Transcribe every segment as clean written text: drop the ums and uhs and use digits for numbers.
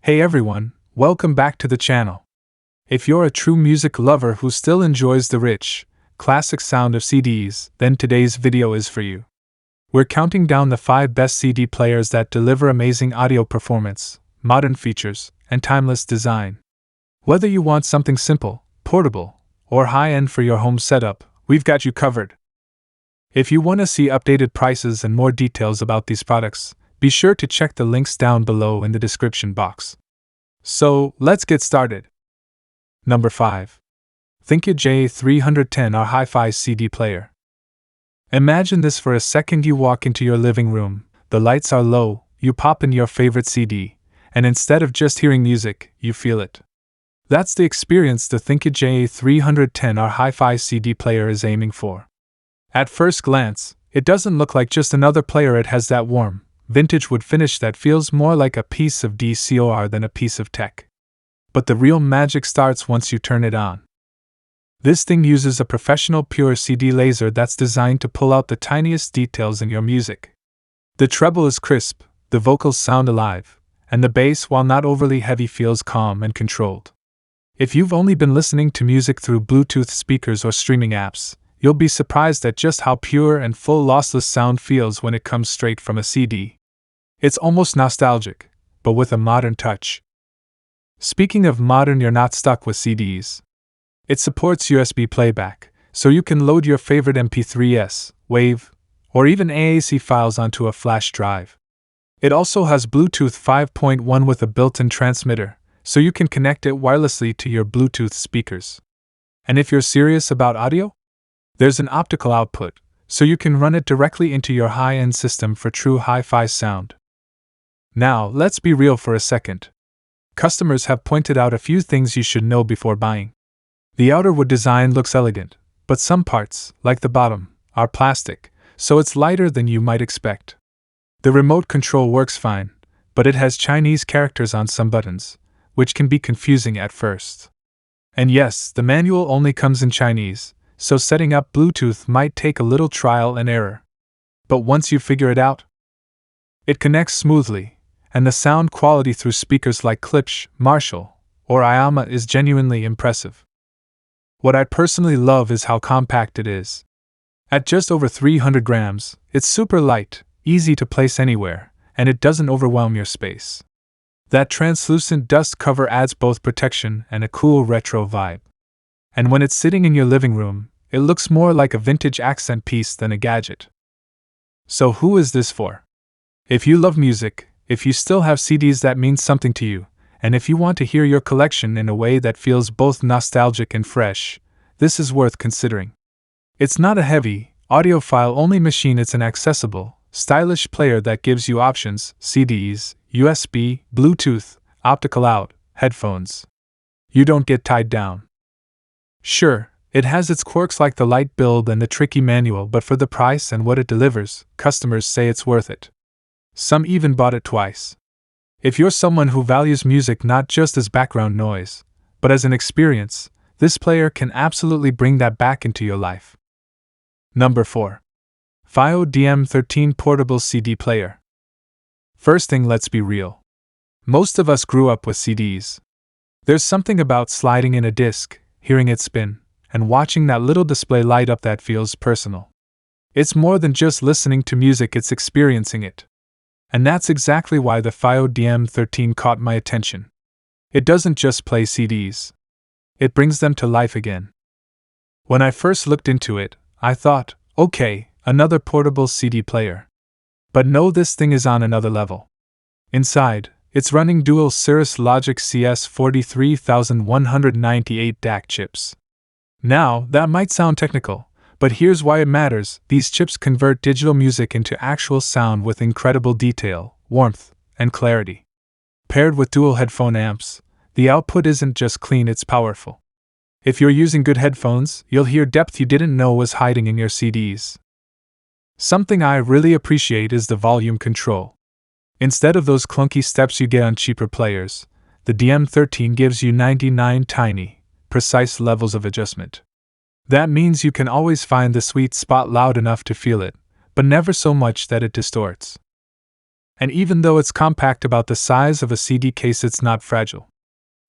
Hey everyone, welcome back to the channel. If you're a true music lover who still enjoys the rich, classic sound of CDs, then today's video is for you. We're counting down the 5 best CD players that deliver amazing audio performance, modern features, and timeless design. Whether you want something simple, portable, or high-end for your home setup, we've got you covered. If you want to see updated prices and more details about these products, be sure to check the links down below in the description box. So, let's get started. Number 5. Thinkya DAB830-STP HIFI CD Player. Imagine this for a second. You walk into your living room, the lights are low, you pop in your favorite CD, and instead of just hearing music, you feel it. That's the experience the Thinkya DAB830-STP HIFI CD Player is aiming for. At first glance, it doesn't look like just another player. It has that warm, vintage wood finish that feels more like a piece of decor than a piece of tech. But the real magic starts once you turn it on. This thing uses a professional pure CD laser that's designed to pull out the tiniest details in your music. The treble is crisp, the vocals sound alive, and the bass, while not overly heavy, feels calm and controlled. If you've only been listening to music through Bluetooth speakers or streaming apps, you'll be surprised at just how pure and full lossless sound feels when it comes straight from a CD. It's almost nostalgic, but with a modern touch. Speaking of modern, you're not stuck with CDs. It supports USB playback, so you can load your favorite MP3s, WAV, or even AAC files onto a flash drive. It also has Bluetooth 5.1 with a built-in transmitter, so you can connect it wirelessly to your Bluetooth speakers. And if you're serious about audio, there's an optical output, so you can run it directly into your high-end system for true hi-fi sound. Now, let's be real for a second. Customers have pointed out a few things you should know before buying. The outer wood design looks elegant, but some parts, like the bottom, are plastic, so it's lighter than you might expect. The remote control works fine, but it has Chinese characters on some buttons, which can be confusing at first. And yes, the manual only comes in Chinese, so setting up Bluetooth might take a little trial and error. But once you figure it out, it connects smoothly, and the sound quality through speakers like Klipsch, Marshall, or IAMA is genuinely impressive. What I personally love is how compact it is. At just over 300 grams, it's super light, easy to place anywhere, and it doesn't overwhelm your space. That translucent dust cover adds both protection and a cool retro vibe. And when it's sitting in your living room, it looks more like a vintage accent piece than a gadget. So who is this for? If you love music, if you still have CDs that mean something to you, and if you want to hear your collection in a way that feels both nostalgic and fresh, this is worth considering. It's not a heavy, audiophile-only machine. It's an accessible, stylish player that gives you options: CDs, USB, Bluetooth, optical out, headphones. You don't get tied down. Sure, it has its quirks like the light build and the tricky manual, but for the price and what it delivers, customers say it's worth it. Some even bought it twice. If you're someone who values music not just as background noise, but as an experience, this player can absolutely bring that back into your life. Number 4. FiiO DM13 Portable CD Player. First thing, let's be real. Most of us grew up with CDs. There's something about sliding in a disc, hearing it spin, and watching that little display light up that feels personal. It's more than just listening to music, it's experiencing it. And that's exactly why the FiiO DM13 caught my attention. It doesn't just play CDs. It brings them to life again. When I first looked into it, I thought, okay, another portable CD player. But no, this thing is on another level. Inside, it's running dual Cirrus Logic CS43198 DAC chips. Now, that might sound technical, but here's why it matters. These chips convert digital music into actual sound with incredible detail, warmth, and clarity. Paired with dual headphone amps, the output isn't just clean, it's powerful. If you're using good headphones, you'll hear depth you didn't know was hiding in your CDs. Something I really appreciate is the volume control. Instead of those clunky steps you get on cheaper players, the DM13 gives you 99 tiny, precise levels of adjustment. That means you can always find the sweet spot loud enough to feel it, but never so much that it distorts. And even though it's compact about the size of a CD case, it's not fragile.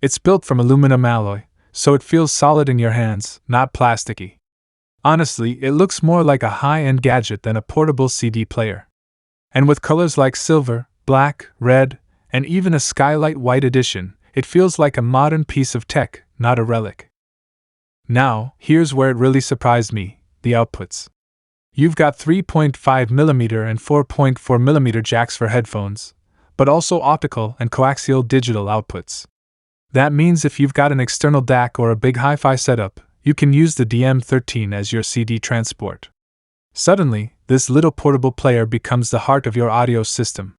It's built from aluminum alloy, so it feels solid in your hands, not plasticky. Honestly, it looks more like a high-end gadget than a portable CD player. And with colors like silver, black, red, and even a skylight white edition, it feels like a modern piece of tech, not a relic. Now, here's where it really surprised me, the outputs. You've got 3.5mm and 4.4mm jacks for headphones, but also optical and coaxial digital outputs. That means if you've got an external DAC or a big hi-fi setup, you can use the DAB830 as your CD transport. Suddenly, this little portable player becomes the heart of your audio system.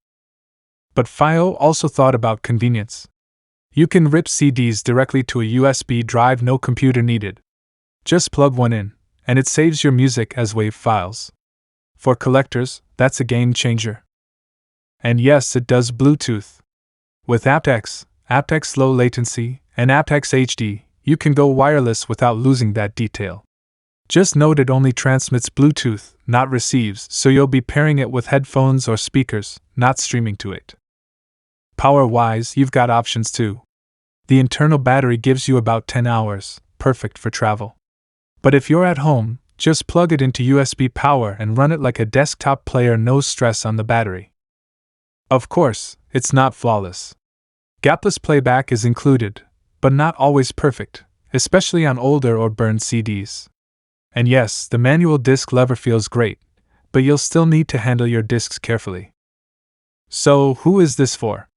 But FiiO also thought about convenience. You can rip CDs directly to a USB drive, no computer needed. Just plug one in, and it saves your music as WAV files. For collectors, that's a game changer. And yes, it does Bluetooth. With aptX, aptX Low Latency, and aptX HD, you can go wireless without losing that detail. Just note it only transmits Bluetooth, not receives, so you'll be pairing it with headphones or speakers, not streaming to it. Power-wise, you've got options too. The internal battery gives you about 10 hours, perfect for travel. But if you're at home, just plug it into USB power and run it like a desktop player, no stress on the battery. Of course, it's not flawless. Gapless playback is included, but not always perfect, especially on older or burned CDs. And yes, the manual disc lever feels great, but you'll still need to handle your discs carefully. So, who is this for?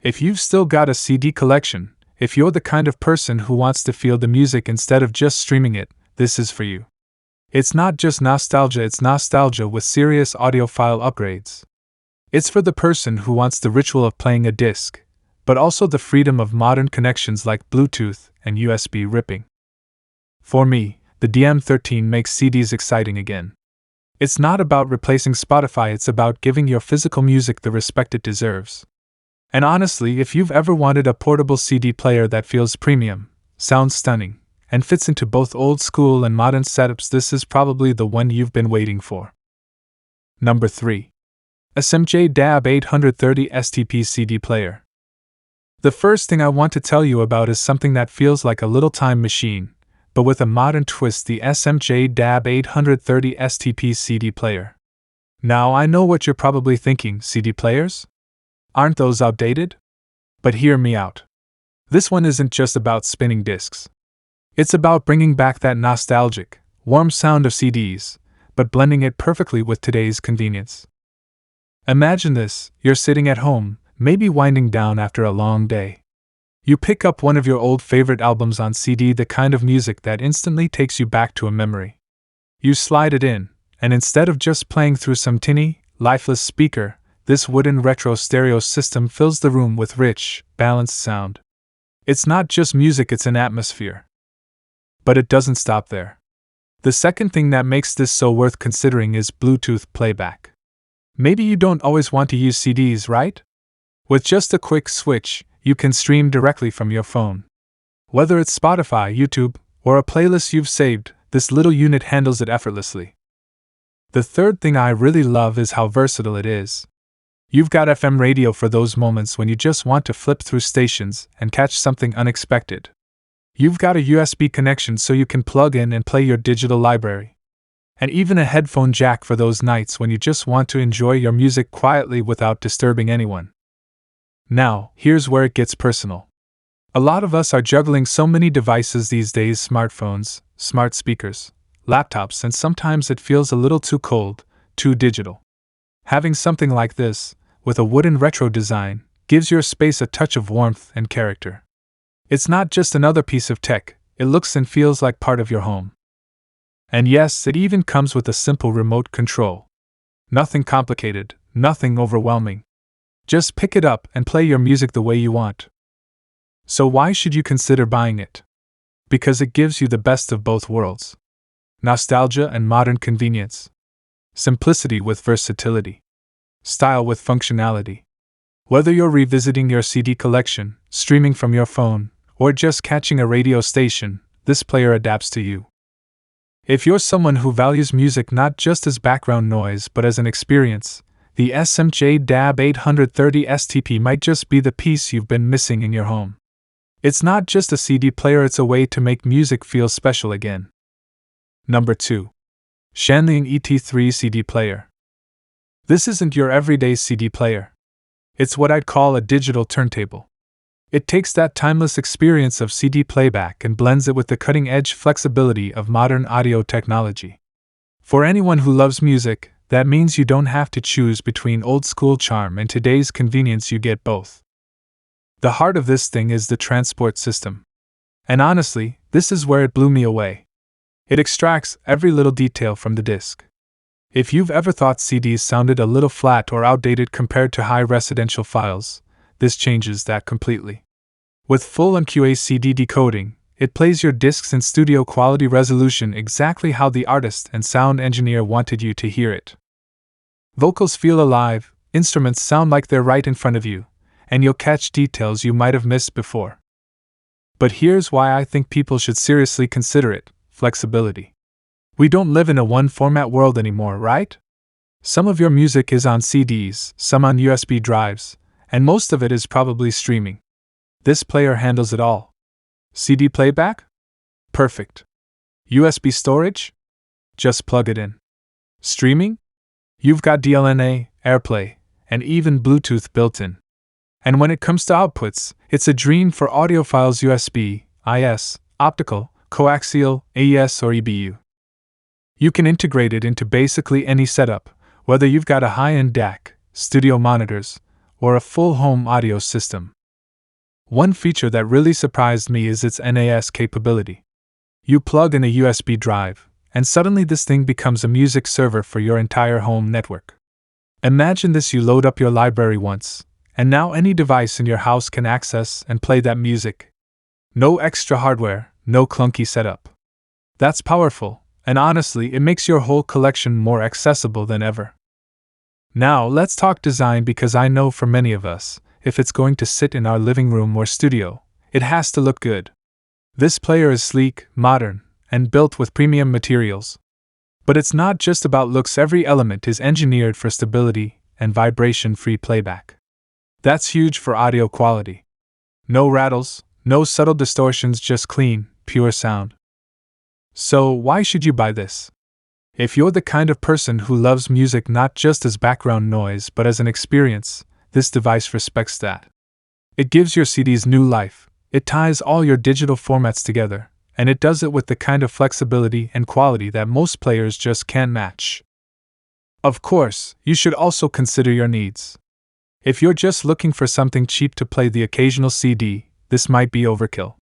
If you've still got a CD collection, if you're the kind of person who wants to feel the music instead of just streaming it, this is for you. It's not just nostalgia, it's nostalgia with serious audiophile upgrades. It's for the person who wants the ritual of playing a disc, but also the freedom of modern connections like Bluetooth and USB ripping. For me, the DAB830 makes CDs exciting again. It's not about replacing Spotify, it's about giving your physical music the respect it deserves. And honestly, if you've ever wanted a portable CD player that feels premium, sounds stunning, and fits into both old school and modern setups, this is probably the one you've been waiting for. Number 3. SMJ DAB830-STP CD Player. The first thing I want to tell you about is something that feels like a little time machine, but with a modern twist, the SMJ DAB830-STP CD Player. Now I know what you're probably thinking, CD players? Aren't those outdated? But hear me out. This one isn't just about spinning discs. It's about bringing back that nostalgic, warm sound of CDs, but blending it perfectly with today's convenience. Imagine this, you're sitting at home, maybe winding down after a long day. You pick up one of your old favorite albums on CD, the kind of music that instantly takes you back to a memory. You slide it in, and instead of just playing through some tinny, lifeless speaker, this wooden retro stereo system fills the room with rich, balanced sound. It's not just music, it's an atmosphere. But it doesn't stop there. The second thing that makes this so worth considering is Bluetooth playback. Maybe you don't always want to use CDs, right? With just a quick switch, you can stream directly from your phone. Whether it's Spotify, YouTube, or a playlist you've saved, this little unit handles it effortlessly. The third thing I really love is how versatile it is. You've got FM radio for those moments when you just want to flip through stations and catch something unexpected. You've got a USB connection so you can plug in and play your digital library. And even a headphone jack for those nights when you just want to enjoy your music quietly without disturbing anyone. Now, here's where it gets personal. A lot of us are juggling so many devices these days: smartphones, smart speakers, laptops, and sometimes it feels a little too cold, too digital. Having something like this, with a wooden retro design, gives your space a touch of warmth and character. It's not just another piece of tech, it looks and feels like part of your home. And yes, it even comes with a simple remote control. Nothing complicated, nothing overwhelming. Just pick it up and play your music the way you want. So why should you consider buying it? Because it gives you the best of both worlds. Nostalgia and modern convenience. Simplicity with versatility. Style with functionality. Whether you're revisiting your CD collection, streaming from your phone, or just catching a radio station, this player adapts to you. If you're someone who values music not just as background noise but as an experience, the SMJ DAB830-STP might just be the piece you've been missing in your home. It's not just a CD player, it's a way to make music feel special again. Number 2. Shanling ET3 CD Player. This isn't your everyday CD player. It's what I'd call a digital turntable. It takes that timeless experience of CD playback and blends it with the cutting-edge flexibility of modern audio technology. For anyone who loves music, that means you don't have to choose between old-school charm and today's convenience. You get both. The heart of this thing is the transport system. And honestly, this is where it blew me away. It extracts every little detail from the disc. If you've ever thought CDs sounded a little flat or outdated compared to high residential files, this changes that completely. With full MQA CD decoding, it plays your discs in studio quality resolution exactly how the artist and sound engineer wanted you to hear it. Vocals feel alive, instruments sound like they're right in front of you, and you'll catch details you might have missed before. But here's why I think people should seriously consider it: flexibility. We don't live in a one-format world anymore, right? Some of your music is on CDs, some on USB drives, and most of it is probably streaming. This player handles it all. CD playback? Perfect. USB storage? Just plug it in. Streaming? You've got DLNA, AirPlay, and even Bluetooth built in. And when it comes to outputs, it's a dream for audiophiles: USB, IS, optical, coaxial, AES, or EBU. You can integrate it into basically any setup, whether you've got a high-end DAC, studio monitors, or a full home audio system. One feature that really surprised me is its NAS capability. You plug in a USB drive, and suddenly this thing becomes a music server for your entire home network. Imagine this: you load up your library once, and now any device in your house can access and play that music. No extra hardware, no clunky setup. That's powerful, and honestly, it makes your whole collection more accessible than ever. Now, let's talk design, because I know for many of us, if it's going to sit in our living room or studio, it has to look good. This player is sleek, modern, and built with premium materials. But it's not just about looks. Every element is engineered for stability and vibration-free playback. That's huge for audio quality. No rattles, no subtle distortions, just clean, pure sound. So why should you buy this? If you're the kind of person who loves music not just as background noise but as an experience, this device respects that. It gives your CDs new life, it ties all your digital formats together, and it does it with the kind of flexibility and quality that most players just can't match. Of course, you should also consider your needs. If you're just looking for something cheap to play the occasional CD, this might be overkill.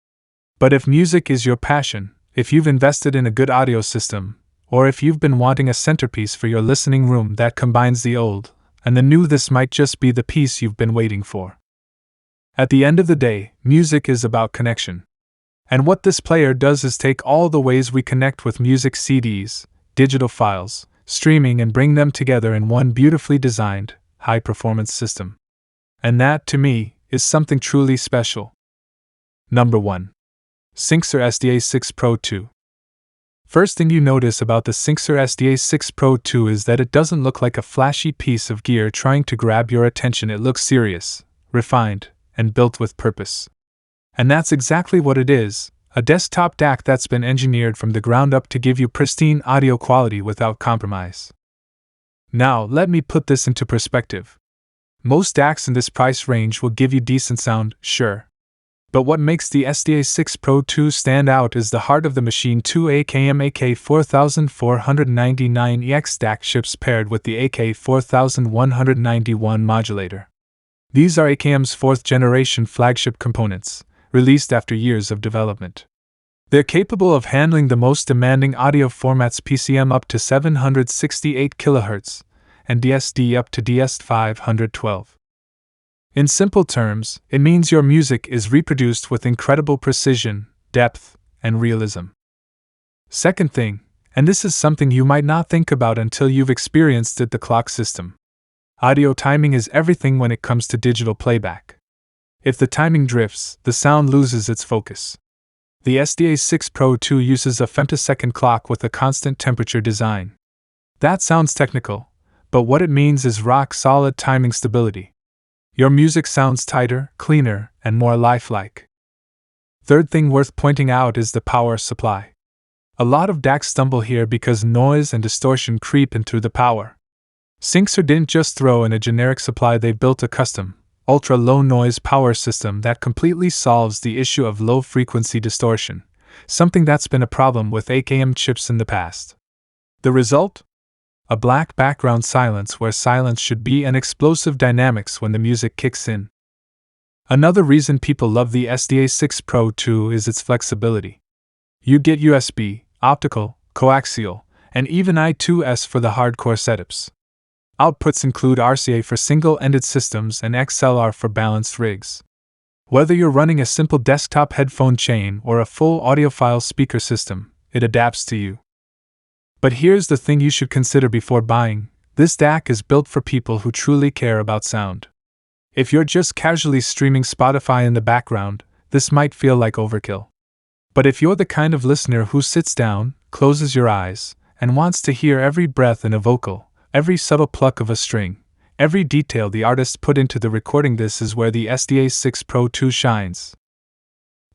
But if music is your passion, if you've invested in a good audio system, or if you've been wanting a centerpiece for your listening room that combines the old and the new, this might just be the piece you've been waiting for. At the end of the day, music is about connection. And what this player does is take all the ways we connect with music: CDs, digital files, streaming, and bring them together in one beautifully designed, high-performance system. And that, to me, is something truly special. Number 1. SINGXER SDA6 Pro 2. First thing you notice about the SINGXER SDA6 Pro 2 is that it doesn't look like a flashy piece of gear trying to grab your attention. It looks serious, refined, and built with purpose. And that's exactly what it is: a desktop DAC that's been engineered from the ground up to give you pristine audio quality without compromise. Now, let me put this into perspective. Most DACs in this price range will give you decent sound, sure. But what makes the SDA6 Pro 2 stand out is the heart of the machine: 2 AKM AK4499EX DAC chips paired with the AK4191 modulator. These are AKM's 4th generation flagship components, released after years of development. They're capable of handling the most demanding audio formats: PCM up to 768 kHz, and DSD up to DS512. In simple terms, it means your music is reproduced with incredible precision, depth, and realism. Second thing, and this is something you might not think about until you've experienced it: the clock system. Audio timing is everything when it comes to digital playback. If the timing drifts, the sound loses its focus. The SDA6 Pro 2 uses a femtosecond clock with a constant temperature design. That sounds technical, but what it means is rock-solid timing stability. Your music sounds tighter, cleaner, and more lifelike. Third thing worth pointing out is the power supply. A lot of DACs stumble here because noise and distortion creep in through the power. SINGXER didn't just throw in a generic supply, they built a custom, ultra-low noise power system that completely solves the issue of low-frequency distortion, something that's been a problem with AKM chips in the past. The result? A black background silence where silence should be, and explosive dynamics when the music kicks in. Another reason people love the SDA6 Pro 2 is its flexibility. You get USB, optical, coaxial, and even I2S for the hardcore setups. Outputs include RCA for single-ended systems and XLR for balanced rigs. Whether you're running a simple desktop headphone chain or a full audiophile speaker system, it adapts to you. But here's the thing you should consider before buying: this DAC is built for people who truly care about sound. If you're just casually streaming Spotify in the background, this might feel like overkill. But if you're the kind of listener who sits down, closes your eyes, and wants to hear every breath in a vocal, every subtle pluck of a string, every detail the artist put into the recording, this is where the SDA6 Pro 2 shines.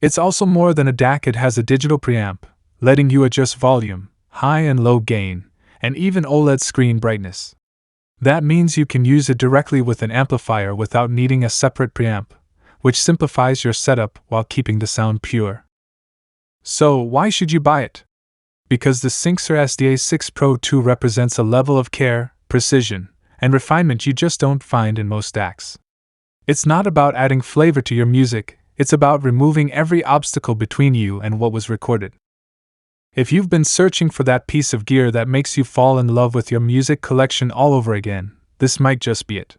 It's also more than a DAC, it has a digital preamp, letting you adjust volume, high and low gain, and even OLED screen brightness. That means you can use it directly with an amplifier without needing a separate preamp, which simplifies your setup while keeping the sound pure. So, why should you buy it? Because the SINGXER SDA6 Pro 2 represents a level of care, precision, and refinement you just don't find in most DACs. It's not about adding flavor to your music, it's about removing every obstacle between you and what was recorded. If you've been searching for that piece of gear that makes you fall in love with your music collection all over again, this might just be it.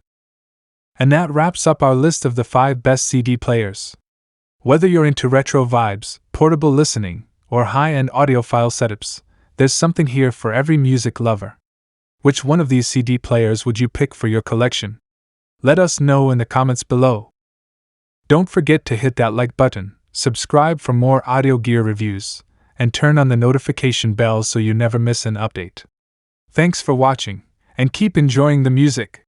And that wraps up our list of the 5 best CD players. Whether you're into retro vibes, portable listening, or high-end audiophile setups, there's something here for every music lover. Which one of these CD players would you pick for your collection? Let us know in the comments below. Don't forget to hit that like button, subscribe for more audio gear reviews, and turn on the notification bell so you never miss an update. Thanks for watching, and keep enjoying the music.